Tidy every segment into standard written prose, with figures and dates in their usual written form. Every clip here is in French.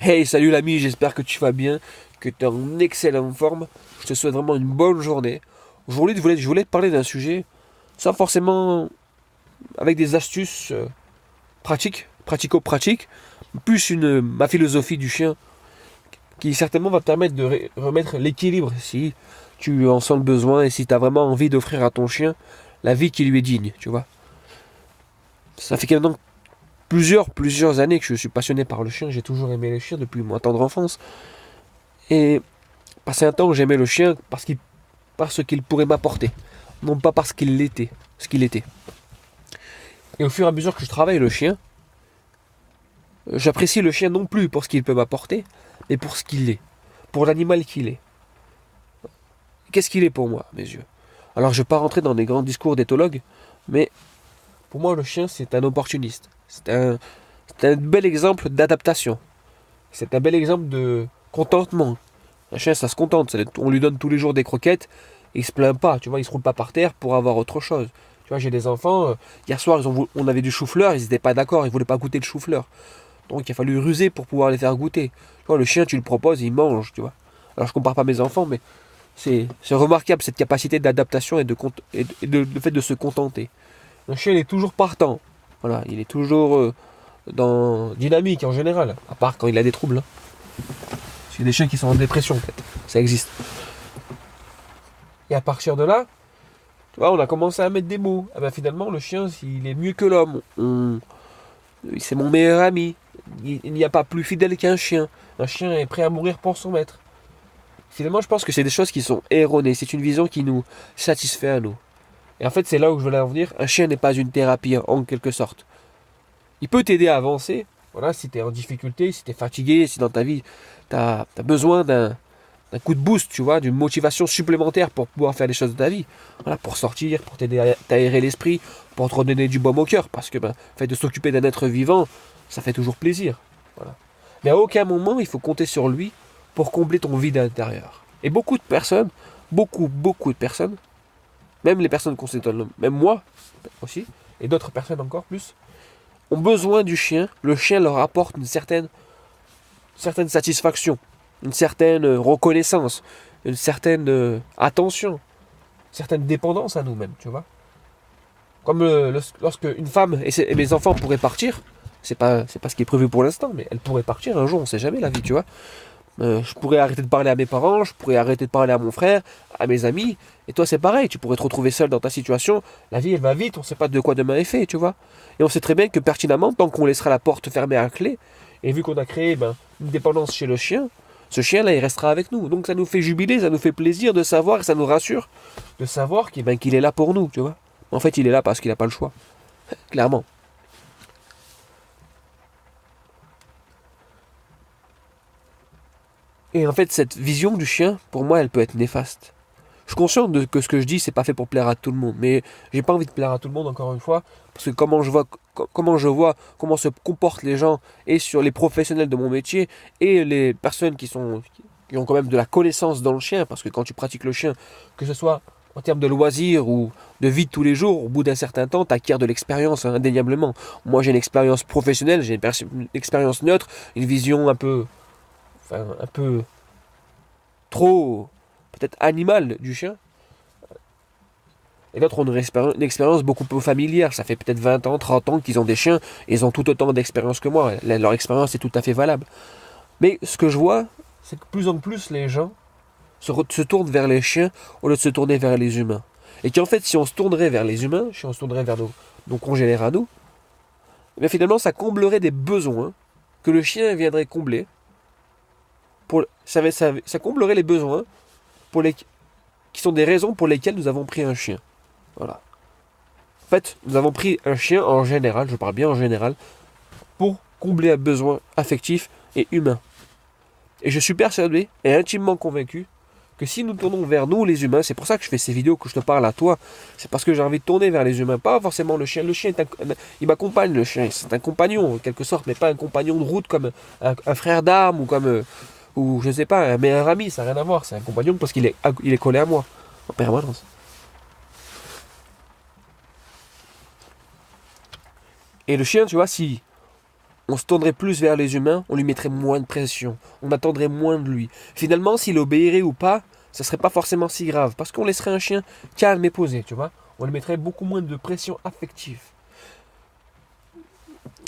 Hey, salut l'ami, j'espère que tu vas bien, que tu es en excellente forme. Je te souhaite vraiment une bonne journée. Aujourd'hui, je voulais te parler d'un sujet, sans forcément avec des astuces pratiques, pratico-pratiques, plus ma philosophie du chien, qui certainement va te permettre de remettre l'équilibre si tu en sens le besoin et si tu as vraiment envie d'offrir à ton chien la vie qui lui est digne, tu vois. Ça fait maintenant plusieurs années que je suis passionné par le chien, j'ai toujours aimé les chiens depuis ma tendre enfance. Et passé un temps où j'aimais le chien parce qu'il pourrait m'apporter, non pas parce qu'il l'était, ce qu'il était. Et au fur et à mesure que je travaille le chien, j'apprécie le chien non plus pour ce qu'il peut m'apporter, mais pour ce qu'il est, pour l'animal qu'il est. Qu'est-ce qu'il est pour moi, à mes yeux? Alors je ne vais pas rentrer dans des grands discours d'éthologue, mais pour moi le chien c'est un opportuniste. C'est un bel exemple d'adaptation. C'est un bel exemple de contentement. Un chien ça se contente, on lui donne tous les jours des croquettes, et il se plaint pas, tu vois, il se roule pas par terre pour avoir autre chose. Tu vois, j'ai des enfants, hier soir on avait du chou-fleur, ils n'étaient pas d'accord, ils voulaient pas goûter le chou-fleur. Donc il a fallu ruser pour pouvoir les faire goûter. Tu vois, le chien tu le proposes, il mange, tu vois. Alors je compare pas mes enfants, mais c'est remarquable cette capacité d'adaptation et le fait de se contenter. Un chien il est toujours partant. Voilà, il est toujours dans dynamique en général, à part quand il a des troubles, hein. Parce qu'il y a des chiens qui sont en dépression, peut-être. Ça existe. Et à partir de là, tu vois, on a commencé à mettre des mots. Ah ben finalement, le chien, il est mieux que l'homme. C'est mon meilleur ami. Il n'y a pas plus fidèle qu'un chien. Un chien est prêt à mourir pour son maître. Finalement, je pense que c'est des choses qui sont erronées. C'est une vision qui nous satisfait à nous. Et en fait, c'est là où je voulais en venir. Un chien n'est pas une thérapie, en quelque sorte. Il peut t'aider à avancer. Voilà, si tu es en difficulté, si tu es fatigué, si dans ta vie, tu as besoin d'un coup de boost, tu vois, d'une motivation supplémentaire pour pouvoir faire les choses de ta vie. Voilà, pour sortir, pour t'aider à t'aérer l'esprit, pour te redonner du baume au cœur. Parce que le fait de s'occuper d'un être vivant, ça fait toujours plaisir. Voilà. Mais à aucun moment, il faut compter sur lui pour combler ton vide intérieur. Et beaucoup de personnes, beaucoup de personnes, même les personnes qu'on s'étonne, même moi aussi, et d'autres personnes encore plus, ont besoin du chien. Le chien leur apporte une certaine satisfaction, une certaine reconnaissance, une certaine attention, une certaine dépendance à nous-mêmes, tu vois. Comme lorsque une femme et mes enfants pourraient partir, c'est pas ce qui est prévu pour l'instant, mais elle pourrait partir un jour, on sait jamais la vie, tu vois. Je pourrais arrêter de parler à mes parents, je pourrais arrêter de parler à mon frère, à mes amis, et toi c'est pareil, tu pourrais te retrouver seul dans ta situation, la vie elle va vite, on ne sait pas de quoi demain est fait, tu vois. Et on sait très bien que pertinemment, tant qu'on laissera la porte fermée à clé, et vu qu'on a créé une dépendance chez le chien, ce chien-là il restera avec nous. Donc ça nous fait jubiler, ça nous fait plaisir de savoir, et ça nous rassure, de savoir qu'il est là pour nous, tu vois. En fait il est là parce qu'il n'a pas le choix, clairement. Et en fait, cette vision du chien, pour moi, elle peut être néfaste. Je suis conscient que ce que je dis, c'est pas fait pour plaire à tout le monde, mais j'ai pas envie de plaire à tout le monde encore une fois, parce que comment se comportent les gens et sur les professionnels de mon métier et les personnes qui ont quand même de la connaissance dans le chien, parce que quand tu pratiques le chien, que ce soit en termes de loisirs ou de vie de tous les jours, au bout d'un certain temps, tu acquiers de l'expérience, hein, indéniablement. Moi, j'ai une expérience professionnelle, j'ai une expérience neutre, une vision un peu trop peut-être animale du chien. Et d'autres ont une expérience beaucoup plus familière. Ça fait peut-être 20 ans, 30 ans qu'ils ont des chiens et ils ont tout autant d'expérience que moi. Leur expérience est tout à fait valable. Mais ce que je vois, c'est que plus en plus les gens se tournent vers les chiens au lieu de se tourner vers les humains. Et qu'en fait, si on se tournerait vers les humains, si on se tournerait vers nos congénères à nous, mais finalement, ça comblerait des besoins que le chien viendrait combler. Ça comblerait les besoins qui sont des raisons pour lesquelles nous avons pris un chien. Voilà. En fait, nous avons pris un chien en général, je parle bien en général, pour combler un besoin affectif et humain. Et je suis persuadé et intimement convaincu que si nous tournons vers nous, les humains, c'est pour ça que je fais ces vidéos, que je te parle à toi, c'est parce que j'ai envie de tourner vers les humains, pas forcément le chien. Le chien, il m'accompagne, le chien, c'est un compagnon en quelque sorte, mais pas un compagnon de route comme un frère d'armes ou je sais pas, un meilleur ami, ça n'a rien à voir, c'est un compagnon parce qu'il est collé à moi, en permanence. Et le chien, tu vois, si on se tournerait plus vers les humains, on lui mettrait moins de pression, on attendrait moins de lui. Finalement, s'il obéirait ou pas, ça serait pas forcément si grave, parce qu'on laisserait un chien calme et posé, tu vois. On lui mettrait beaucoup moins de pression affective.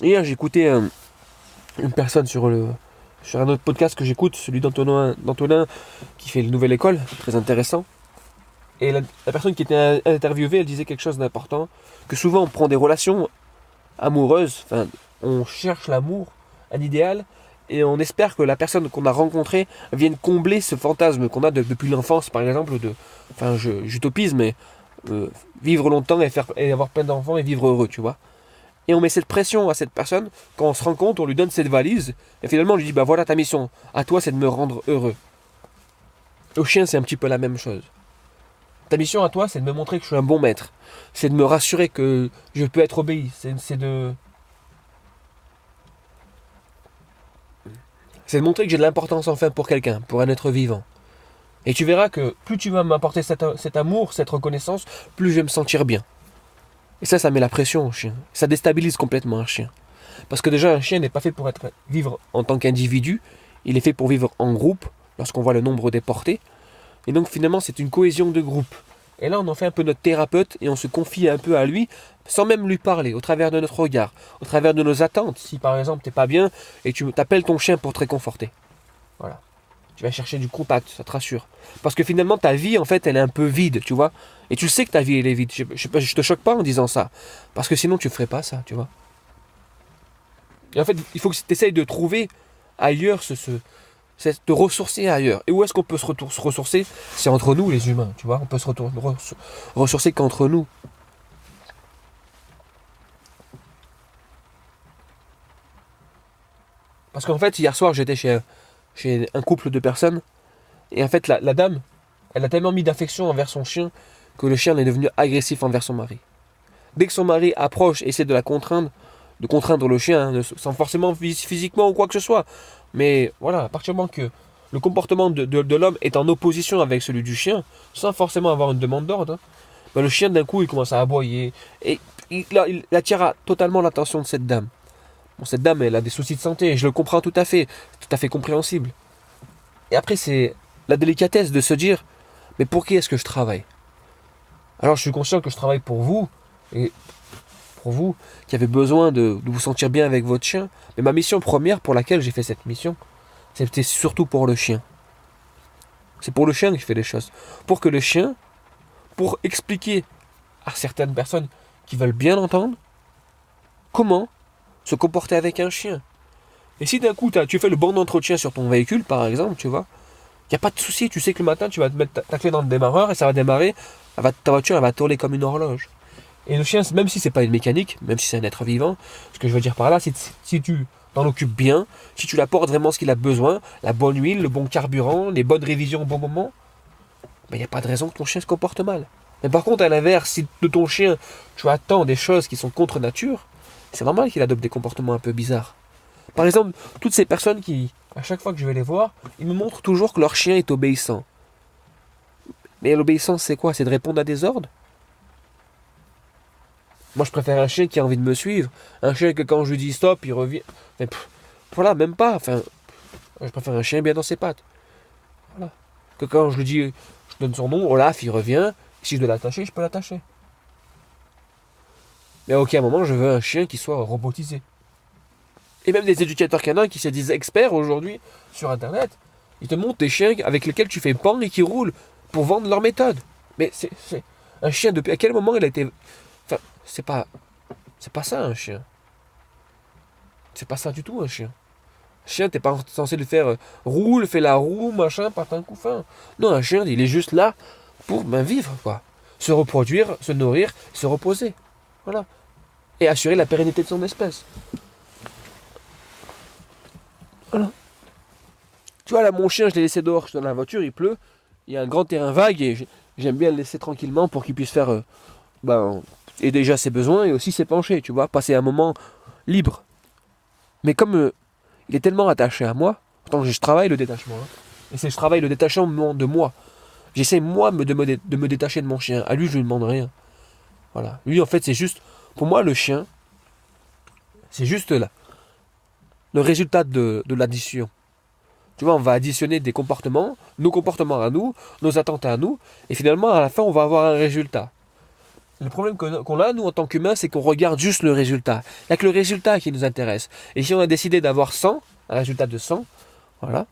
Hier, j'écoutais une personne sur un autre podcast que j'écoute, celui d'Antonin qui fait le Nouvelle École, très intéressant. Et la personne qui était interviewée, elle disait quelque chose d'important, que souvent on prend des relations amoureuses, enfin, on cherche l'amour, un idéal, et on espère que la personne qu'on a rencontrée vienne combler ce fantasme qu'on a depuis l'enfance, par exemple, enfin, j'utopise, mais vivre longtemps et avoir plein d'enfants et vivre heureux, tu vois. Et on met cette pression à cette personne, quand on se rend compte, on lui donne cette valise, et finalement on lui dit, bah voilà ta mission, à toi c'est de me rendre heureux. Au chien c'est un petit peu la même chose. Ta mission à toi c'est de me montrer que je suis un bon maître, c'est de me rassurer que je peux être obéi, c'est de montrer que j'ai de l'importance enfin pour quelqu'un, pour un être vivant. Et tu verras que plus tu vas m'apporter cet amour, cette reconnaissance, plus je vais me sentir bien. Et ça met la pression au chien. Ça déstabilise complètement un chien. Parce que déjà, un chien n'est pas fait pour vivre en tant qu'individu, il est fait pour vivre en groupe, lorsqu'on voit le nombre déportés. Et donc finalement, c'est une cohésion de groupe. Et là, on en fait un peu notre thérapeute et on se confie un peu à lui, sans même lui parler, au travers de notre regard, au travers de nos attentes. Si par exemple, t'es pas bien et tu t'appelles ton chien pour te réconforter. Voilà. Tu vas chercher du contact, ça te rassure. Parce que finalement, ta vie, en fait, elle est un peu vide, tu vois. Et tu sais que ta vie, elle est vide. Je te choque pas en disant ça. Parce que sinon, tu ferais pas ça, tu vois. Et en fait, il faut que tu essayes de trouver ailleurs te ressourcer ailleurs. Et où est-ce qu'on peut se ressourcer? C'est entre nous, les humains, tu vois. On peut se ressourcer qu'entre nous. Parce qu'en fait, hier soir, j'étais chez un couple de personnes. Et en fait, la dame, elle a tellement mis d'affection envers son chien que le chien est devenu agressif envers son mari. Dès que son mari approche et essaie de contraindre le chien, hein, sans forcément physiquement ou quoi que ce soit. Mais voilà, à partir du moment que le comportement de l'homme est en opposition avec celui du chien, sans forcément avoir une demande d'ordre, hein, ben le chien d'un coup il commence à aboyer. Et il attire totalement l'attention de cette dame. Bon, cette dame, elle a des soucis de santé, et je le comprends tout à fait compréhensible. Et après, c'est la délicatesse de se dire, mais pour qui est-ce que je travaille? Alors je suis conscient que je travaille pour vous, et pour vous qui avez besoin de vous sentir bien avec votre chien. Mais ma mission première pour laquelle j'ai fait cette mission, c'était surtout pour le chien. C'est pour le chien que je fais les choses. Pour que le chien, pour expliquer à certaines personnes qui veulent bien entendre comment se comporter avec un chien. Et si d'un coup tu fais le bon entretien sur ton véhicule, par exemple, tu vois, il n'y a pas de souci, tu sais que le matin tu vas te mettre ta clé dans le démarreur et ça va démarrer, ta voiture elle va tourner comme une horloge. Et le chien, même si c'est pas une mécanique, même si c'est un être vivant, ce que je veux dire par là, c'est si tu t'en occupes bien, si tu l'apportes vraiment ce qu'il a besoin, la bonne huile, le bon carburant, les bonnes révisions au bon moment, il n'y a pas de raison que ton chien se comporte mal. Mais par contre, à l'inverse, si de ton chien, tu attends des choses qui sont contre nature, c'est normal qu'il adopte des comportements un peu bizarres. Par exemple, toutes ces personnes qui, à chaque fois que je vais les voir, ils me montrent toujours que leur chien est obéissant. Mais l'obéissance, c'est quoi? C'est de répondre à des ordres? Moi, je préfère un chien qui a envie de me suivre. Un chien que quand je lui dis stop, il revient. Mais voilà, même pas. Enfin, je préfère un chien bien dans ses pattes. Voilà. Que quand je lui dis, je donne son nom, Olaf, il revient. Si je dois l'attacher, je peux l'attacher. Mais à aucun moment, je veux un chien qui soit robotisé. Et même des éducateurs canins qui se disent experts aujourd'hui sur Internet, ils te montrent des chiens avec lesquels tu fais pan et qui roulent pour vendre leur méthode. Mais c'est un chien, depuis à quel moment il a été... Enfin, c'est pas ça un chien. C'est pas ça du tout un chien. Un chien, t'es pas censé le faire roule, fais la roue, machin, part un coup fin. Non, un chien, il est juste là pour vivre, quoi. Se reproduire, se nourrir, se reposer. Voilà. Et assurer la pérennité de son espèce. Voilà. Tu vois, là, mon chien, je l'ai laissé dehors, je suis dans la voiture, il pleut. Il y a un grand terrain vague et j'aime bien le laisser tranquillement pour qu'il puisse faire et déjà ses besoins et aussi s'épancher, tu vois, passer un moment libre. Mais comme il est tellement attaché à moi, pourtant je travaille le détachement, hein, et je travaille le détachement de moi. J'essaie moi de me détacher de mon chien. À lui, je lui demande rien. Voilà. Lui, en fait, c'est juste, pour moi, le chien, c'est juste là. le résultat de l'addition. Tu vois, on va additionner des comportements, nos comportements à nous, nos attentes à nous, et finalement, à la fin, on va avoir un résultat. Le problème qu'on a, nous, en tant qu'humains, c'est qu'on regarde juste le résultat. Il n'y a que le résultat qui nous intéresse. Et si on a décidé d'avoir 100, un résultat de 100, voilà,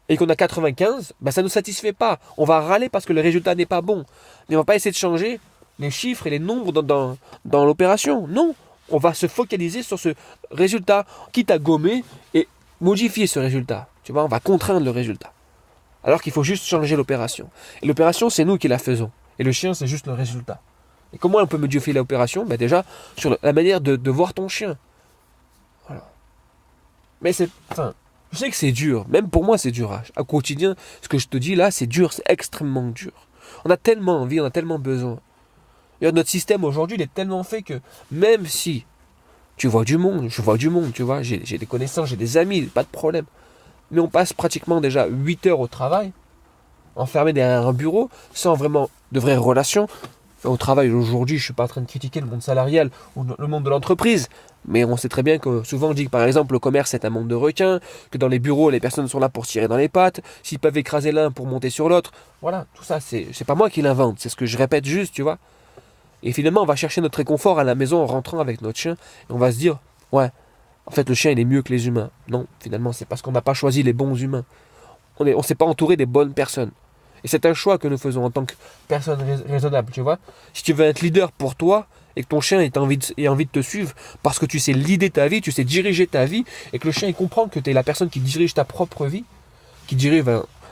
et qu'on a 95, ben ça ne nous satisfait pas. On va râler parce que le résultat n'est pas bon. Mais on ne va pas essayer de changer les chiffres et les nombres dans l'opération. Non, on va se focaliser sur ce résultat, quitte à gommer et modifier ce résultat. Tu vois, on va contraindre le résultat. Alors qu'il faut juste changer l'opération. Et l'opération, c'est nous qui la faisons. Et le chien, c'est juste le résultat. Et comment on peut modifier l'opération? Ben déjà, sur la manière de voir ton chien. Voilà. Mais c'est... Enfin, je sais que c'est dur. Même pour moi, c'est dur. Au quotidien, ce que je te dis là, c'est dur. C'est extrêmement dur. On a tellement envie, on a tellement besoin. Et notre système aujourd'hui, il est tellement fait que même si tu vois du monde, je vois du monde, tu vois, j'ai des connaissances, j'ai des amis, pas de problème. Mais on passe pratiquement déjà 8 heures au travail, enfermé derrière un bureau, sans vraiment de vraies relations. Enfin, au travail aujourd'hui, je ne suis pas en train de critiquer le monde salarial ou le monde de l'entreprise, mais on sait très bien que souvent on dit que par exemple le commerce est un monde de requins, que dans les bureaux les personnes sont là pour se tirer dans les pattes, s'ils peuvent écraser l'un pour monter sur l'autre. Voilà, tout ça c'est pas moi qui l'invente, c'est ce que je répète juste, tu vois. Et finalement on va chercher notre réconfort à la maison en rentrant avec notre chien, et on va se dire, ouais, en fait le chien il est mieux que les humains. Non, finalement c'est parce qu'on n'a pas choisi les bons humains. On ne s'est pas entouré des bonnes personnes. Et c'est un choix que nous faisons en tant que personne raisonnable, tu vois. Si tu veux être leader pour toi, et que ton chien ait envie de te suivre, parce que tu sais leader ta vie, tu sais diriger ta vie, et que le chien il comprend que tu es la personne qui dirige ta propre vie, qui dirige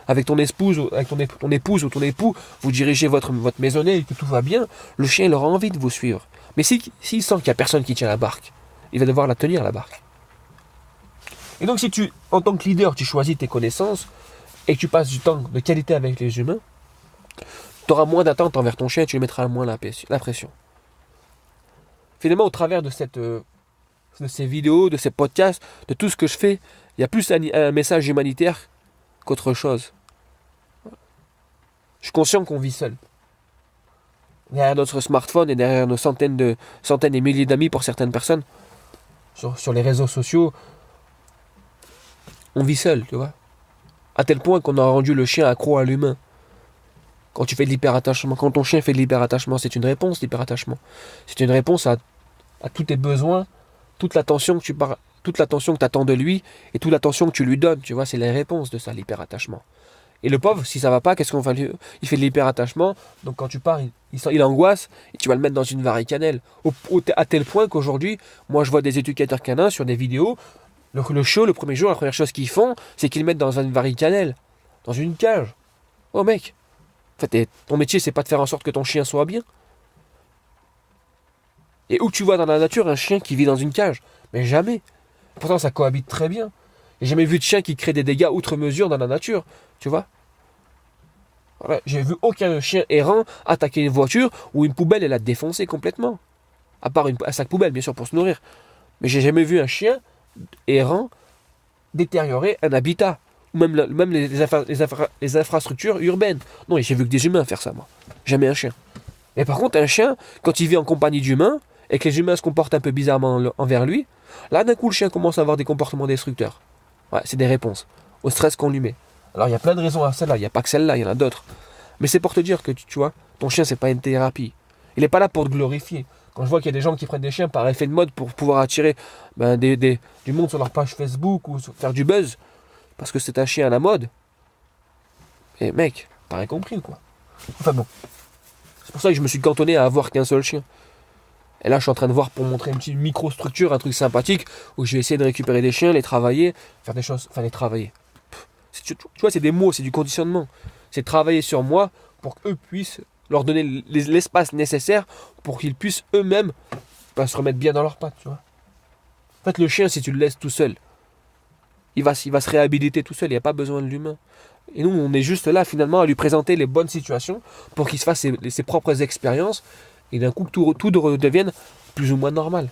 avec ton épouse, avec ton épouse ou ton époux, vous dirigez votre maisonnée et que tout va bien, le chien il aura envie de vous suivre. Mais s'il sent qu'il n'y a personne qui tient la barque, il va devoir la tenir la barque. Et donc si tu, en tant que leader, tu choisis tes connaissances, et que tu passes du temps de qualité avec les humains, tu auras moins d'attente envers ton chien et tu lui mettras moins la pression. Finalement, au travers de ces vidéos, de ces podcasts, de tout ce que je fais, il y a plus un message humanitaire qu'autre chose. Je suis conscient qu'on vit seul. Derrière notre smartphone et derrière nos centaines et milliers d'amis pour certaines personnes, sur les réseaux sociaux, on vit seul, tu vois. À tel point qu'on a rendu le chien accro à l'humain. Quand tu fais de l'hyperattachement, quand ton chien fait de l'hyperattachement, c'est une réponse, l'hyperattachement. C'est une réponse à tous tes besoins, toute l'attention que tu attends de lui et toute l'attention que tu lui donnes, tu vois, c'est la réponse de ça, l'hyperattachement. Et le pauvre, si ça va pas, qu'est-ce qu'on va lui... Il fait de l'hyperattachement, donc quand tu pars, il angoisse et tu vas le mettre dans une varicannelle. À tel point qu'aujourd'hui, moi je vois des éducateurs canins sur des vidéos, le show, le premier jour, la première chose qu'ils font, c'est qu'ils le mettent dans une varicannelle, dans une cage. Oh mec, en fait, ton métier, c'est pas de faire en sorte que ton chien soit bien. Et où tu vois dans la nature un chien qui vit dans une cage? Mais jamais. Pourtant, ça cohabite très bien. J'ai jamais vu de chien qui crée des dégâts outre mesure dans la nature, tu vois. Voilà, j'ai vu aucun chien errant attaquer une voiture ou une poubelle et la défoncer complètement. À part un sac poubelle, bien sûr, pour se nourrir. Mais j'ai jamais vu un chien errant détériorer un habitat. Ou même les infrastructures urbaines. Non, j'ai vu que des humains faire ça, moi. Jamais un chien. Mais par contre, un chien, quand il vit en compagnie d'humains, et que les humains se comportent un peu bizarrement envers lui, là, d'un coup, le chien commence à avoir des comportements destructeurs. Ouais, c'est des réponses au stress qu'on lui met. Alors, il y a plein de raisons à celle-là. Il n'y a pas que celle-là, il y en a d'autres. Mais c'est pour te dire que, tu vois, ton chien, c'est pas une thérapie. Il n'est pas là pour te glorifier. Quand je vois qu'il y a des gens qui prennent des chiens par effet de mode pour pouvoir attirer du monde sur leur page Facebook ou faire du buzz, parce que c'est un chien à la mode, et mec, t'as rien compris, quoi. Enfin bon. C'est pour ça que je me suis cantonné à avoir qu'un seul chien. Et là, je suis en train de voir pour montrer une petite microstructure, un truc sympathique, où je vais essayer de récupérer des chiens, les travailler, faire des choses, enfin les travailler. Tu vois, c'est des mots, c'est du conditionnement. C'est travailler sur moi pour qu'eux puissent leur donner l'espace nécessaire pour qu'ils puissent eux-mêmes se remettre bien dans leurs pattes, tu vois. En fait, le chien, si tu le laisses tout seul, il va se réhabiliter tout seul, il n'y a pas besoin de l'humain. Et nous, on est juste là, finalement, à lui présenter les bonnes situations pour qu'il se fasse ses propres expériences et d'un coup, tout redevienne plus ou moins normal.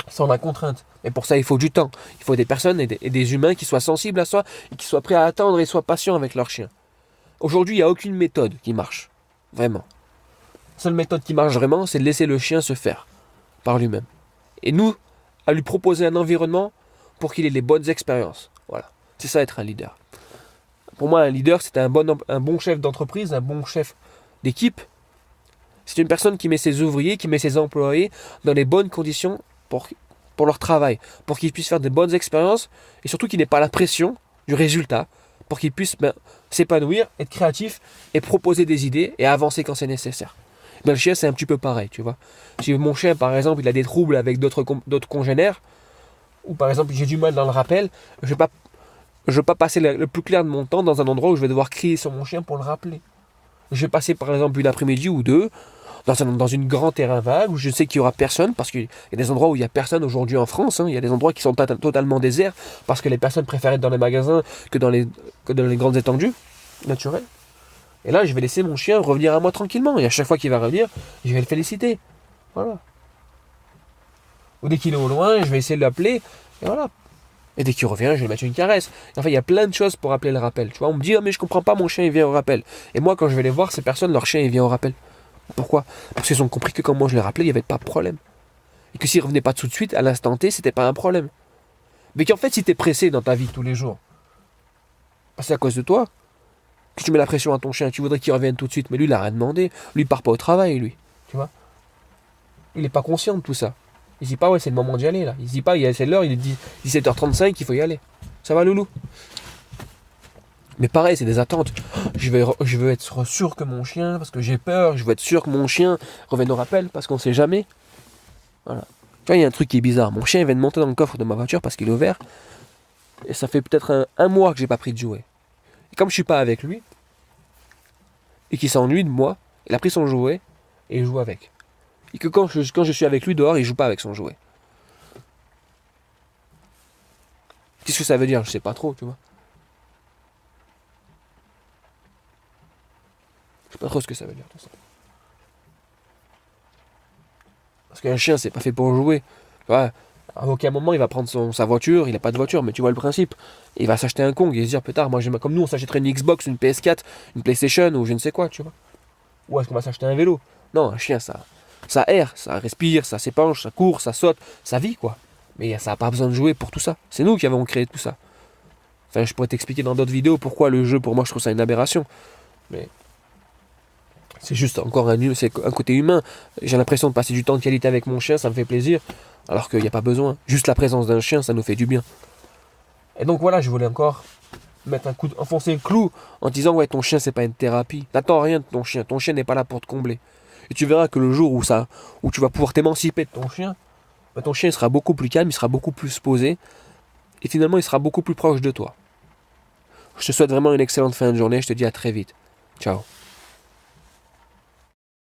Sans la contrainte. Et pour ça, il faut du temps. Il faut des personnes et des humains qui soient sensibles à ça et qui soient prêts à attendre et soient patients avec leur chien. Aujourd'hui, il n'y a aucune méthode qui marche. Vraiment. La seule méthode qui marche vraiment, c'est de laisser le chien se faire par lui-même. Et nous, à lui proposer un environnement pour qu'il ait les bonnes expériences. Voilà, c'est ça être un leader. Pour moi, un leader, c'est un bon chef d'entreprise, un bon chef d'équipe. C'est une personne qui met ses ouvriers, qui met ses employés dans les bonnes conditions pour leur travail, pour qu'ils puissent faire de bonnes expériences et surtout qu'ils n'aient pas la pression du résultat, pour qu'ils puissent s'épanouir, être créatifs et proposer des idées et avancer quand c'est nécessaire. Le chien, c'est un petit peu pareil, tu vois. Si mon chien, par exemple, il a des troubles avec d'autres congénères, ou par exemple, j'ai du mal dans le rappel, je ne vais pas passer le plus clair de mon temps dans un endroit où je vais devoir crier sur mon chien pour le rappeler. Je vais passer, par exemple, une après-midi ou deux dans une grand terrain vague où je sais qu'il n'y aura personne, parce qu'il y a des endroits où il n'y a personne aujourd'hui en France, il y a des endroits qui sont totalement déserts, parce que les personnes préfèrent être dans les magasins que dans les grandes étendues naturelles. Et là, je vais laisser mon chien revenir à moi tranquillement. Et à chaque fois qu'il va revenir, je vais le féliciter. Voilà. Ou dès qu'il est au loin, je vais essayer de l'appeler. Et voilà. Et dès qu'il revient, je vais lui mettre une caresse. Enfin, il y a plein de choses pour appeler le rappel. Tu vois, on me dit, oh, mais je comprends pas, mon chien, il vient au rappel. Et moi, quand je vais les voir, ces personnes, leur chien, il vient au rappel. Pourquoi? Parce qu'ils ont compris que quand moi je les rappelais, il n'y avait pas de problème. Et que s'ils revenaient pas tout de suite, à l'instant T, c'était pas un problème. Mais qu'en fait, si tu es pressé dans ta vie de tous les jours, c'est à cause de toi que tu mets la pression à ton chien, tu voudrais qu'il revienne tout de suite, mais lui, il n'a rien demandé. Lui, il part pas au travail, lui. Tu vois? Il n'est pas conscient de tout ça. Il se dit pas, ouais, c'est le moment d'y aller, là. Il se dit pas, c'est l'heure, il est 17h35, il faut y aller. Ça va, loulou? Mais pareil, c'est des attentes. Je veux être sûr que mon chien, parce que j'ai peur, je veux être sûr que mon chien revienne au rappel, parce qu'on sait jamais. Voilà. Tu vois, il y a un truc qui est bizarre. Mon chien, il vient de monter dans le coffre de ma voiture parce qu'il est ouvert. Et ça fait peut-être un mois que j'ai pas pris de jouet. Et comme je suis pas avec lui, et qu'il s'ennuie de moi, il a pris son jouet et il joue avec. Et que quand je suis avec lui dehors, il joue pas avec son jouet. Qu'est-ce que ça veut dire? Je sais pas trop, tu vois. Je sais pas trop ce que ça veut dire tout ça. Parce qu'un chien, c'est pas fait pour jouer. Ouais, à aucun moment, il va prendre sa voiture, il n'a pas de voiture, mais tu vois le principe. Il va s'acheter un Kong et se dire, plus tard, moi, comme nous, on s'achèterait une Xbox, une PS4, une PlayStation ou je ne sais quoi, tu vois. Ou est-ce qu'on va s'acheter un vélo? Non, un chien, ça erre, ça respire, ça s'épanche, ça court, ça saute, ça vit, quoi. Mais ça n'a pas besoin de jouer pour tout ça. C'est nous qui avons créé tout ça. Enfin, je pourrais t'expliquer dans d'autres vidéos pourquoi le jeu, pour moi, je trouve ça une aberration. Mais c'est juste encore c'est un côté humain. J'ai l'impression de passer du temps de qualité avec mon chien, ça me fait plaisir. Alors qu'il n'y a pas besoin. Juste la présence d'un chien, ça nous fait du bien. Et donc voilà, je voulais encore enfoncer le clou en disant, ouais, ton chien, c'est pas une thérapie. N'attends rien de ton chien. Ton chien n'est pas là pour te combler. Et tu verras que le jour où tu vas pouvoir t'émanciper de ton chien, ton chien sera beaucoup plus calme, il sera beaucoup plus posé. Et finalement, il sera beaucoup plus proche de toi. Je te souhaite vraiment une excellente fin de journée. Je te dis à très vite. Ciao.